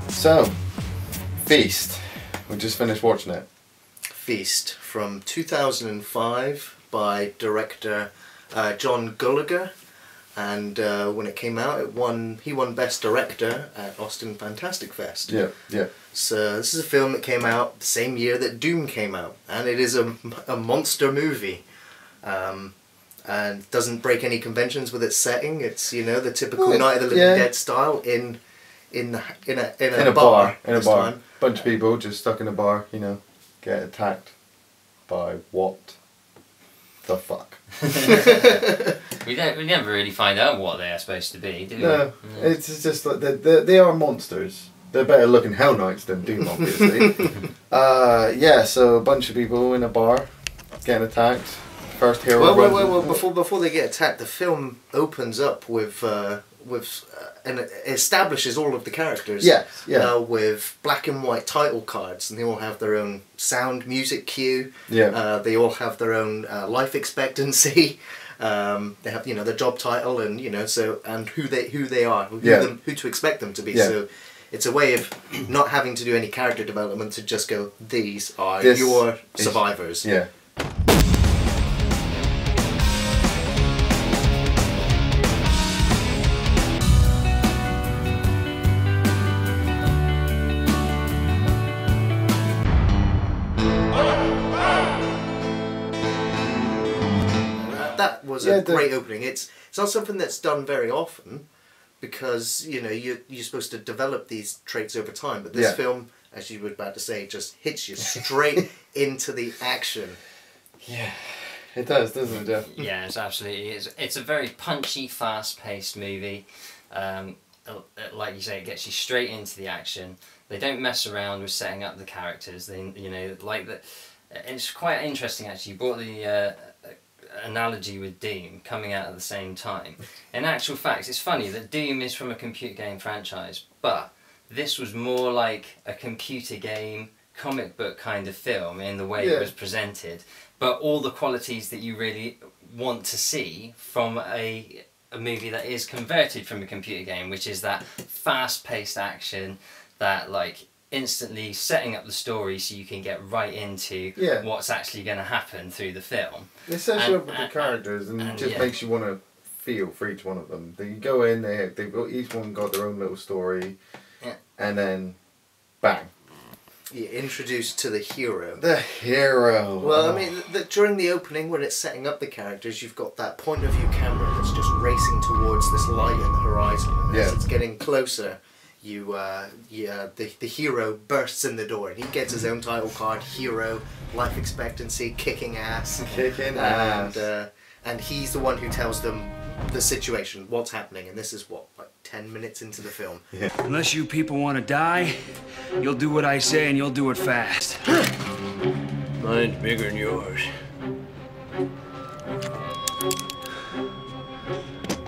So, Feast. We just finished watching it. Feast from 2005 by director John Gulager, and when it came out, he won Best Director at Austin Fantastic Fest. Yeah, yeah. So this is a film that came out the same year that Doom came out, and it is a monster movie. And doesn't break any conventions with its setting. It's, you know, the typical Night of the Living Dead style in a bar. In a bar. Bunch of people just stuck in a bar, you know, get attacked by what the fuck? We never really find out what they are supposed to be, do we? No, it's just like they are monsters. They're better looking Hell Knights than Doom, obviously. Yeah, so a bunch of people in a bar getting attacked. First hero. Well, before they get attacked, the film opens up with and it establishes all of the characters. Yes, yeah. With black and white title cards, and they all have their own sound, music cue. Yeah. They all have their own life expectancy. They have, you know, their job title, and, you know, so, and who they are, who to expect them to be. Yeah. So it's a way of not having to do any character development, to just go, these are your survivors. Yeah. That was a great opening. It's not something that's done very often, because, you know, you're supposed to develop these traits over time. But this film, as you were about to say, just hits you straight into the action. Yeah, it does, doesn't it, Geoff? Yeah, it's absolutely. It's a very punchy, fast-paced movie. Like you say, it gets you straight into the action. They don't mess around with setting up the characters. They, you know, like that. It's quite interesting, actually. You brought the analogy with Doom coming out at the same time. In actual fact, it's funny that Doom is from a computer game franchise, but this was more like a computer game, comic book kind of film in the way it was presented, but all the qualities that you really want to see from a movie that is converted from a computer game, which is that fast-paced action, that like instantly setting up the story so you can get right into what's actually going to happen through the film. It sets you up with the characters and just makes you want to feel for each one of them. You go in, they've each one got their own little story, and then bang. You're introduced to the hero. The hero. Well, I mean, during the opening, when it's setting up the characters, you've got that point of view camera that's just racing towards this light in the horizon. And as it's getting closer, the hero bursts in the door, and he gets his own title card, hero, life expectancy, kicking ass. Kicking ass. And he's the one who tells them the situation, what's happening, and this is what, like 10 minutes into the film. Yeah. Unless you people want to die, you'll do what I say, and you'll do it fast. Mine's bigger than yours.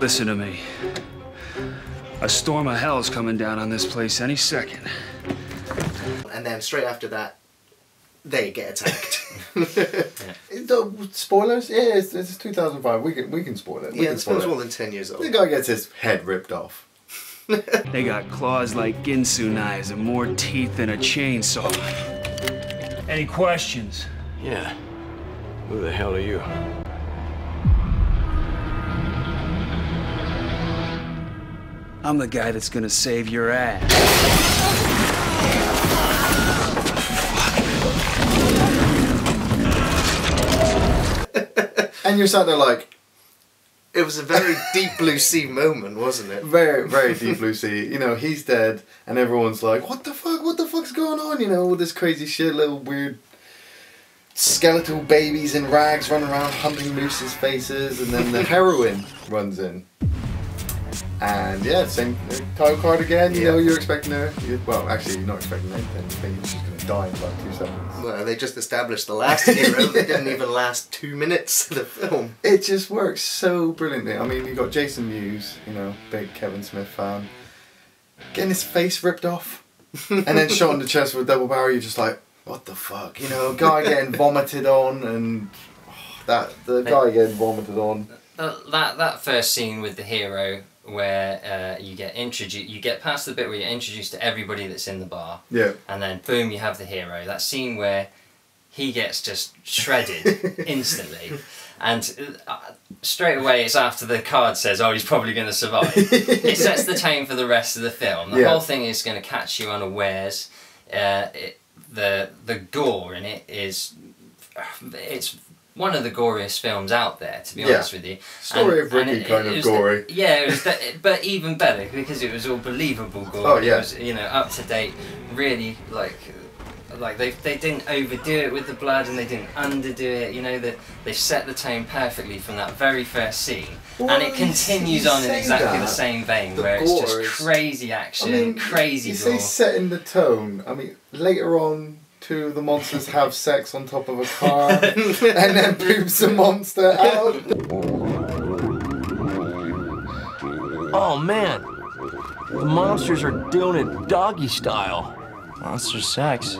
Listen to me. A storm of hell's coming down on this place any second. And then straight after that, they get attacked. Spoilers? Yeah, it's 2005. We can spoil it. It's more than 10 years old. The guy gets his head ripped off. They got claws like Ginsu knives and more teeth than a chainsaw. Any questions? Yeah. Who the hell are you? I'm the guy that's gonna save your ass. And you're sat there like... It was a very deep blue sea moment, wasn't it? Very, very deep blue sea. You know, he's dead, and everyone's like, what the fuck? What the fuck's going on? You know, all this crazy shit, little weird skeletal babies in rags running around hunting mooses' faces, and then the heroine runs in. And yeah, same title card again, you know, you're expecting her. Well, actually, you're not expecting anything. You think she's going to die in like 2 seconds. Well, they just established the last hero. They didn't even last 2 minutes of the film. It just works so brilliantly. I mean, you got Jason Mewes, you know, big Kevin Smith fan, getting his face ripped off and then shot in the chest with a double barrel. You're just like, what the fuck? You know, a guy getting vomited on, and the guy getting vomited on. That first scene with the hero where you get past the bit where you're introduced to everybody that's in the bar. Yeah. And then boom, you have the hero. That scene where he gets just shredded instantly. And straight away, it's after the card says, "Oh, he's probably going to survive." It sets the tone for the rest of the film. The whole thing is going to catch you unawares. The gore in it it's one of the goriest films out there, to be honest with you. Story of Ricky kind of gory. It was but even better because it was all believable gore. Oh yeah. It was, you know, up to date. Really like they didn't overdo it with the blood and they didn't underdo it. You know, that they set the tone perfectly from that very first scene, and it continues on in exactly the same vein, where it's just crazy action, crazy gore. You say setting the tone. I mean, later on, two of the monsters have sex on top of a car, and then poops the monster out. Oh man, the monsters are doing it doggy style. Monster sex.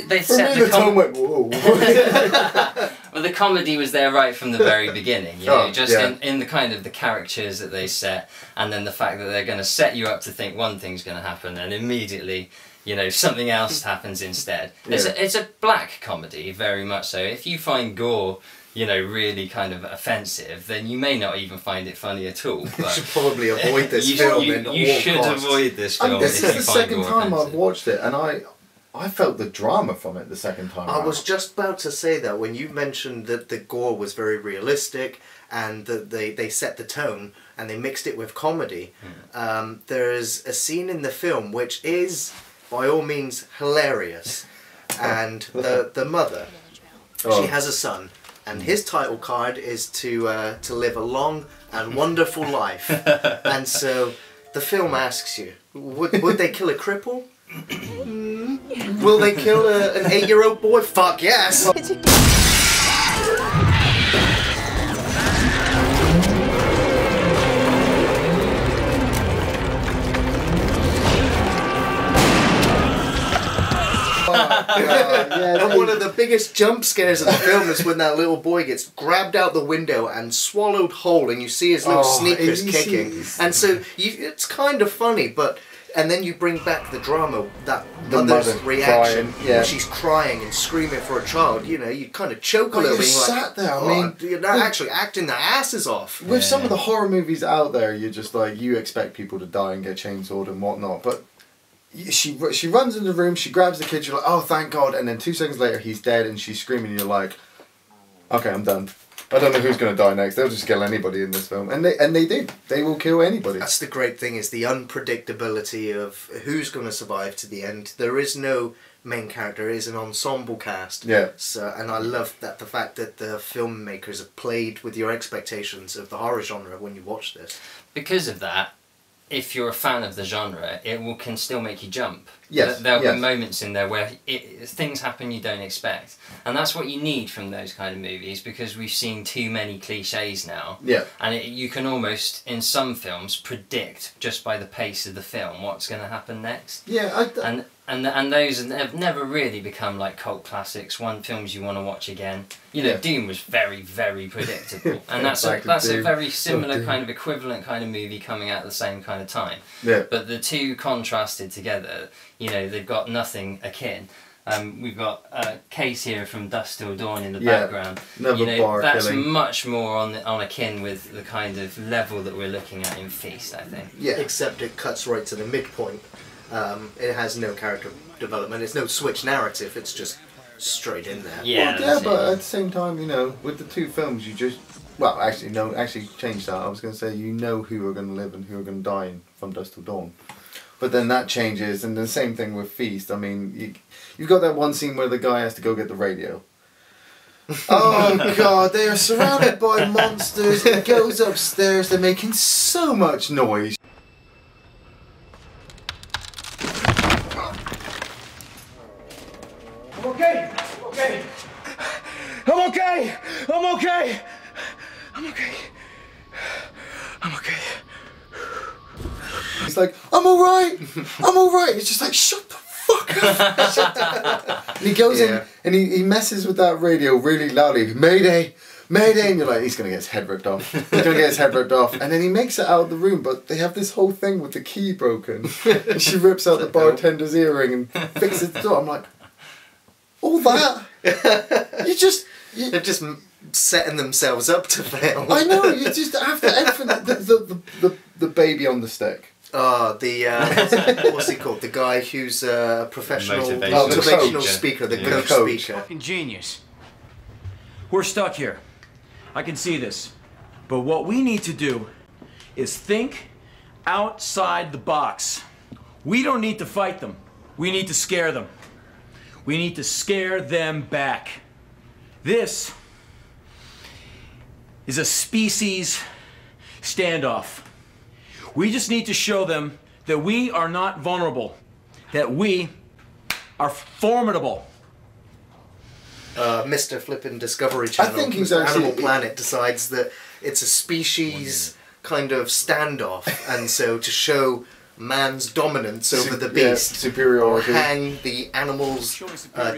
They set the tone went, whoa. Well, the comedy was there right from the very beginning, you know, in the kind of the characters that they set, and then the fact that they're going to set you up to think one thing's going to happen, and immediately, you know, something else happens instead. It's a black comedy, very much so. If you find gore, you know, really kind of offensive, then you may not even find it funny at all. But you should probably avoid this film. You should avoid this film. This is the second time I've watched it, and I felt the drama from it the second time. I was just about to say that when you mentioned that the gore was very realistic and that they set the tone and they mixed it with comedy. There's a scene in the film which is, by all means, hilarious. And the mother, she has a son. And his title card is to live a long and wonderful life. And so the film asks you, would they kill a cripple? Will they kill an 8-year-old boy? Fuck yes! And one of the biggest jump scares of the film is when that little boy gets grabbed out the window and swallowed whole, and you see his little sneakers kicking. And so it's kind of funny, but and then you bring back the drama, that mother's reaction when she's crying and screaming for a child. You know, you kind of choke a little bit. Sat there. I mean, you're not actually acting their asses off. With some of the horror movies out there, you're just like, you expect people to die and get chainsawed and whatnot, but she runs in the room, she grabs the kid, you're like, oh thank God, and then 2 seconds later he's dead and she's screaming and you're like, okay, I'm done. I don't know who's going to die next. They'll just kill anybody in this film. And they did. They will kill anybody. That's the great thing, is the unpredictability of who's going to survive to the end. There is no main character. It is an ensemble cast. Yeah. So, and I love that the fact that the filmmakers have played with your expectations of the horror genre when you watch this. Because of that, if you're a fan of the genre, it can still make you jump. Yes. There'll be moments in there where things happen you don't expect. And that's what you need from those kind of movies, because we've seen too many cliches now. Yeah. And you can almost, in some films, predict just by the pace of the film what's going to happen next. Yeah. And those have never really become like cult classics, films you want to watch again. You know, Doom was very, very predictable. And that's a very similar kind of equivalent kind of movie coming out at the same kind of time. Yeah. But the two contrasted together, you know, they've got nothing akin. We've got a case here from Dusk Till Dawn in the background. You know, that's killing. much more on akin with the kind of level that we're looking at in Feast, I think. Yeah. Except it cuts right to the midpoint. It has no character development. It's no switch narrative. It's just straight in there. Yeah, but at the same time, you know, with the two films, you just actually change that. I was going to say, you know who are going to live and who are going to die from Dusk Till Dawn. But then that changes, and the same thing with Feast. I mean, you've got that one scene where the guy has to go get the radio. Oh God, they are surrounded by monsters. He goes upstairs. They're making so much noise. I'm okay. Okay. I'm okay. I'm okay. I'm okay. I'm okay. He's like, I'm alright. I'm alright. It's just like, shut the fuck off. And he goes in and he messes with that radio really loudly. Mayday, Mayday, and you're like, he's going to get his head ripped off. He's going to get his head ripped off. And then he makes it out of the room, but they have this whole thing with the key broken. And she rips out the bartender's earring and fixes the door. I'm like, all that? They're just setting themselves up to fail. I know, you just have to the baby on the stick. Oh, what's he called? The guy who's a professional Motivational motivational speaker, the Yeah. coach Coach. speaker. Fucking genius. We're stuck here. I can see this. But what we need to do is think outside the box. We don't need to fight them. We need to scare them. We need to scare them back. This is a species standoff. We just need to show them that we are not vulnerable, that we are formidable. Mr. Flippin' Discovery Channel, I think he's Mr. actually- Animal Planet decides that it's a species kind of standoff, and so to show man's dominance over the beast, superiority. hang the animal's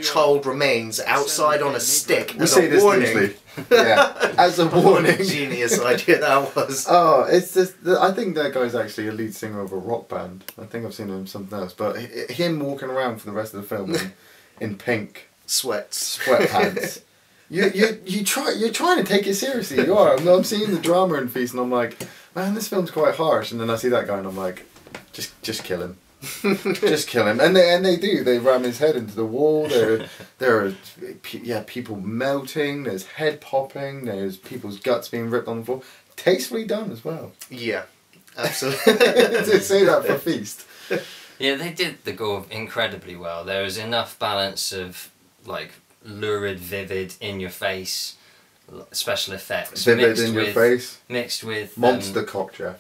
child remains outside on a stick We as say a this warning. loosely. Yeah, as a warning. Genius idea that was. Oh, it's just. I think that guy's actually a lead singer of a rock band. I think I've seen him in something else. But him walking around for the rest of the film in pink Sweats. sweatpants. You're trying to take it seriously. You are. I'm seeing the drama in Feast, and I'm like, man, this film's quite harsh. And then I see that guy, and I'm like, just kill him. Just kill him. And they do. They ram his head into the wall. There are people melting. There's head popping. There's people's guts being ripped on the floor. Tastefully done as well. Yeah, absolutely. To say that for Feast. Yeah, they did the gore incredibly well. There was enough balance of like lurid, vivid, in your face special effects. Vivid in your face. Mixed with Monster cock, Geoff.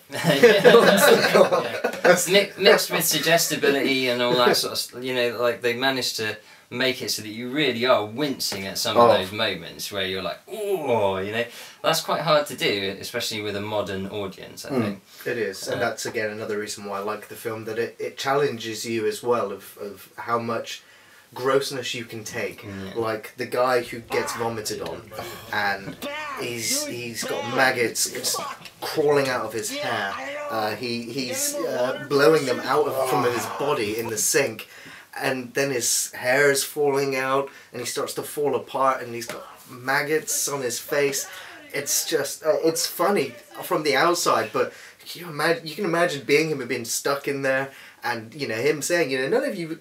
Mixed with suggestibility and all that sort of, like they managed to make it so that you really are wincing at some of those moments where you're like, oh, that's quite hard to do, especially with a modern audience, I think. It is, and that's again another reason why I like the film, that it challenges you as well of how much grossness you can take. Like the guy who gets vomited on, and he's got maggots just crawling out of his hair. He's blowing them out from his body in the sink, and then his hair is falling out, and he starts to fall apart, and he's got maggots on his face. It's just it's funny from the outside, but you can imagine being him and being stuck in there. And him saying, none of you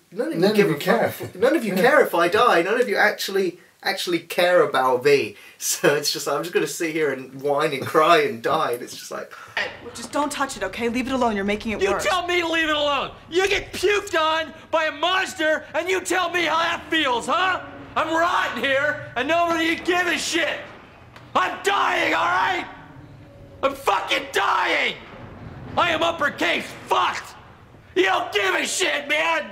care. None of you care if I die. None of you actually care about me. So it's just I'm just gonna sit here and whine and cry and die. And it's just like, just don't touch it, okay? Leave it alone. You're making it worse. You tell me to leave it alone. You get puked on by a monster, and you tell me how that feels, huh? I'm rotten here, and nobody give a shit. I'm dying, all right? I'm fucking dying. I am uppercase fucked. You don't give a shit, man!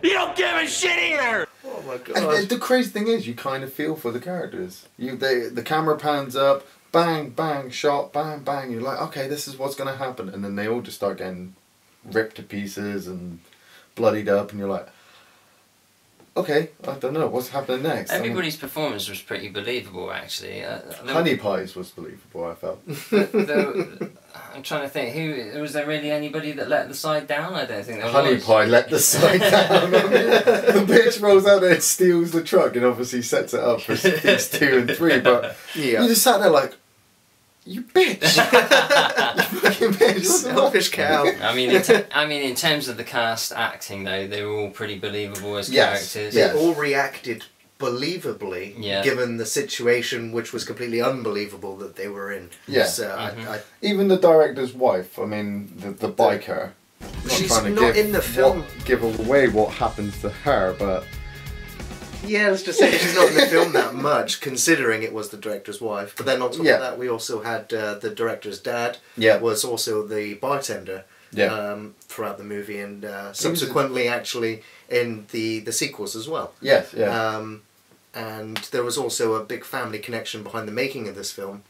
You don't give a shit either! oh my god. And the crazy thing is, you kind of feel for the characters. The camera pans up, bang, bang, shot, bang, bang. You're like, okay, this is what's going to happen. And then they all just start getting ripped to pieces and bloodied up. And you're like, okay, I don't know, what's happening next? Everybody's performance was pretty believable, actually. Honey Pies was believable, I felt. I'm trying to think, was there really anybody that let the side down? I don't think there Honey was. Pie let the side down. The bitch rolls out there and steals the truck and obviously sets it up for Feast 2 and 3, but you just sat there like, you bitch! You fucking bitch! Selfish cow. I mean, in terms of the cast acting, though, they were all pretty believable as Yes, characters. yes. They all reacted believably, given the situation, which was completely unbelievable that they were in. Yeah. So Even the director's wife, I mean, the biker. She's trying to not in the film. Give away what happens to her, but Yeah, let's just say she's not in the film that much, considering it was the director's wife. But then on top of that, we also had the director's dad, was also the bartender throughout the movie, and subsequently actually in the sequels as well. Yes, yeah. And there was also a big family connection behind the making of this film.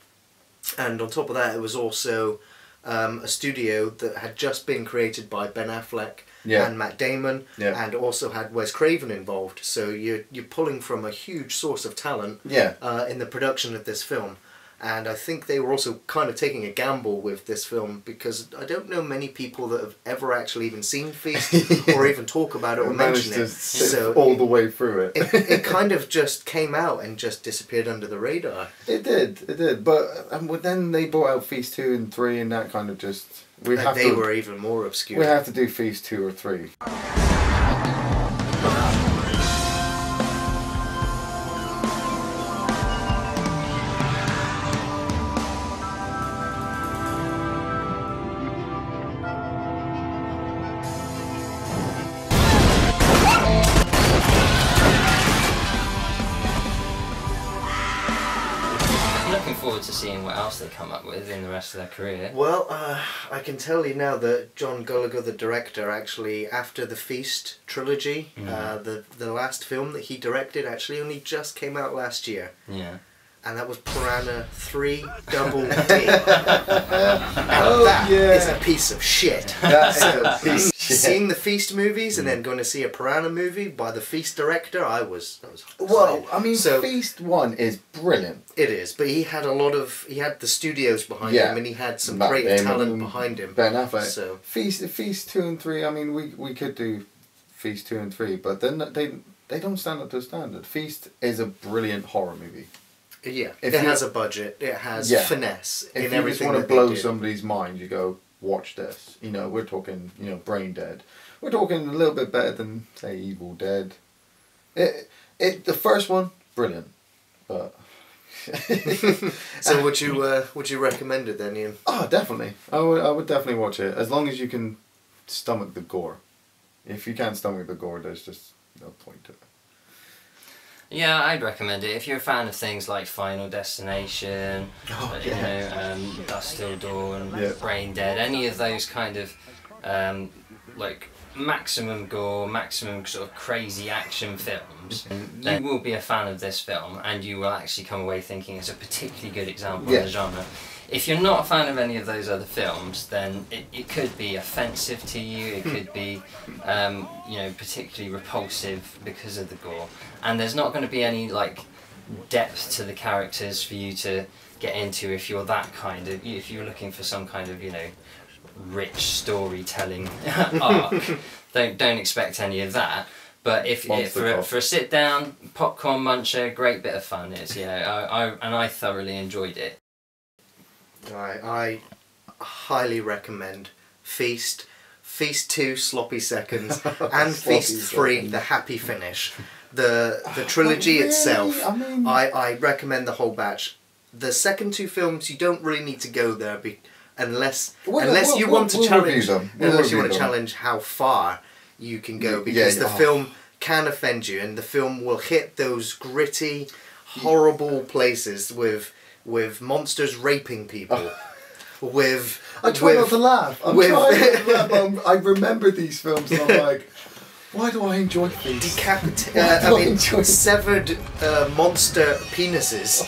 And on top of that, it was also a studio that had just been created by Ben Affleck Yeah. and Matt Damon, Yeah. and also had Wes Craven involved. So you're pulling from a huge source of talent Yeah. in the production of this film. And I think they were also kind of taking a gamble with this film, because I don't know many people that have ever actually even seen Feast or even talk about it or mention it. So all the way through it. It kind of just came out and just disappeared under the radar. It did. But then they brought out Feast 2 and 3, and that kind of just... They were even more obscure. We have to do Feast 2 or 3. Looking forward to seeing what else they come up with in the rest of their career. Well, I can tell you now that John Gulager, the director, actually, after the Feast trilogy, the last film that he directed actually only just came out last year. Yeah. And that was Piranha 3 Double D. And that is a piece of shit. Seeing the Feast movies and then going to see a Piranha movie by the Feast director, that was Well, I mean, Feast 1 is brilliant. It is, but he had he had the studios behind him, and he had some great talent behind him. Ben Affleck. So Feast 2 and 3, I mean, we could do Feast 2 and 3, but then they don't stand up to standard. Feast is a brilliant horror movie. Yeah, it has a budget, it has finesse in everything. If you just want to blow somebody's mind, you go, watch this. You know, we're talking, Brain Dead. We're talking a little bit better than, say, Evil Dead. The first one, brilliant, but... So would you recommend it then, Iain? Oh, definitely. I would definitely watch it, as long as you can stomach the gore. If you can't stomach the gore, there's just no point to it. Yeah, I'd recommend it. If you're a fan of things like Final Destination, Dusk Till Dawn, Brain Dead, any of those kind of like maximum gore, maximum sort of crazy action films, you will be a fan of this film, and you will actually come away thinking it's a particularly good example of the genre. If you're not a fan of any of those other films, then it could be offensive to you, it could be particularly repulsive because of the gore. And there's not going to be any like depth to the characters for you to get into if you're if you're looking for some kind of, rich storytelling arc. Don't expect any of that. But for a sit down, popcorn muncher, great bit of fun it is. I thoroughly enjoyed it. I highly recommend Feast, Feast 2 Sloppy Seconds, and Feast 3 The Happy Finish. The trilogy itself, I recommend the whole batch. The second two films, you don't really need to go there unless you want to challenge how far you can go, because the film can offend you, and the film will hit those gritty, horrible places with monsters raping people. I try not to laugh. I remember these films and I'm like, why do I enjoy these? Severed monster penises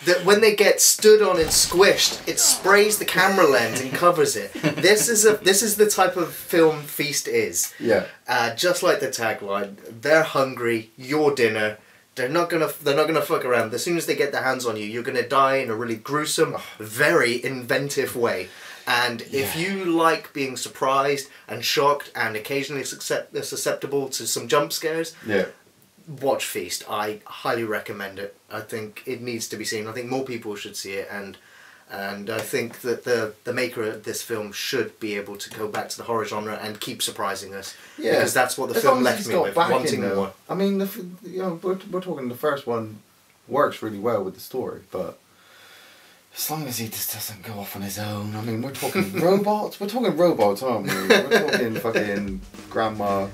that when they get stood on and squished, it sprays the camera lens and covers it. This is the type of film Feast is. Yeah. Just like the tagline, they're hungry, your dinner. They're not gonna fuck around. As soon as they get their hands on you, you're gonna die in a really gruesome, very inventive way. And if you like being surprised and shocked and occasionally susceptible to some jump scares, watch Feast. I highly recommend it. I think it needs to be seen. I think more people should see it, and I think that the maker of this film should be able to go back to the horror genre and keep surprising us. Yeah, because that's what the film left me with, wanting more. I mean, we're talking the first one works really well with the story, but as long as he just doesn't go off on his own. I mean, we're talking robots. We're talking robots, aren't we? We're talking fucking grandma.